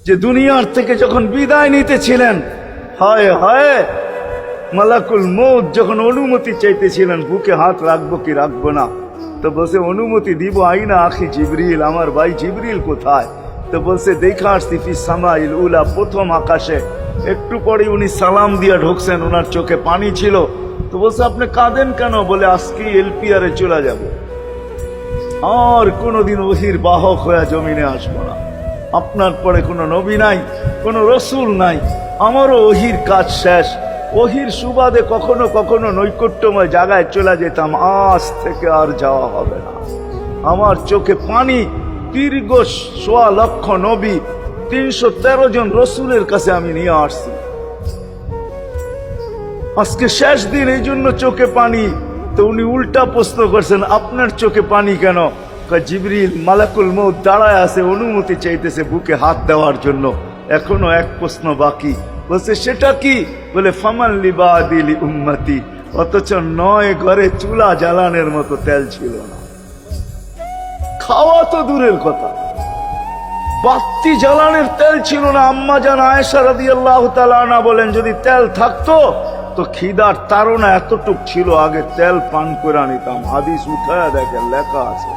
যে দুনিয়ার থেকে যখন বিদায় নিতেছিলেন, হায় হায়, মালাকুল মউত যখন অনুমতি চাইতেছিলেন বুকে হাত রাখবো কি রাখবো না, তো বলছে অনুমতি দিব, আইনা আখি জিবরিল, আমার ভাই জিবরিল কোথায়? তো বলছে দেখা আসছি ফিস সামাইল উলা, প্রথম আকাশে। একটু পরে উনি সালাম দিয়া ঢুকছেন, ওনার চোখে পানি ছিল। তো বলছে আপনি কাঁদেন কেন? বলে আজকে এলপিআরে চলে যাব, আর কোনোদিন ওহির বাহক হয়ে জমিনে আসবো না। আপনার পরে কোনো নবী নাই, কোনো রসুল নাই, আমারও ওহির কাজ শেষ। ওহির সুবাদে কখনো কখনো নৈকট্যময় জায়গায় চলে যেতাম, আজ থেকে আর যাওয়া হবে না। আমার চোখে পানি। দীর্ঘ ১.৫ লক্ষ নবী, ৩১৩ জন রসুলের কাছে আমি নিয়ে আসছি। আজকে শেষ দিন, এই জন্য চোখে পানি। তো উনি উল্টা প্রশ্ন করছেন, আপনার চোখে পানি কেন? জিবরিল মালাকুল মউত দাঁড়ায় আছে, অনুমতি চাইতেছে বুকে হাত দেওয়ার জন্য। এখনো এক প্রশ্ন বাকি। বলছে সেটা কি? বলে ফামান লিবাদিলি উম্মতি। অথচ ৯ ঘরে চুলা জ্বালানোর মতো তেল ছিল না। খাওয়া তো দূরের কথা, বাতি জ্বালানোর তেল ছিল না। আম্মা জান আয়েশা রাদিয়াল্লাহু তাআলা আনহা বলেন, যদি তেল থাকতো তো খিদার তাড়না এতটুক ছিল, আগে তেল পান করে নিতাম। হাদিস উঠায়া দেখেন, লেখা আছে।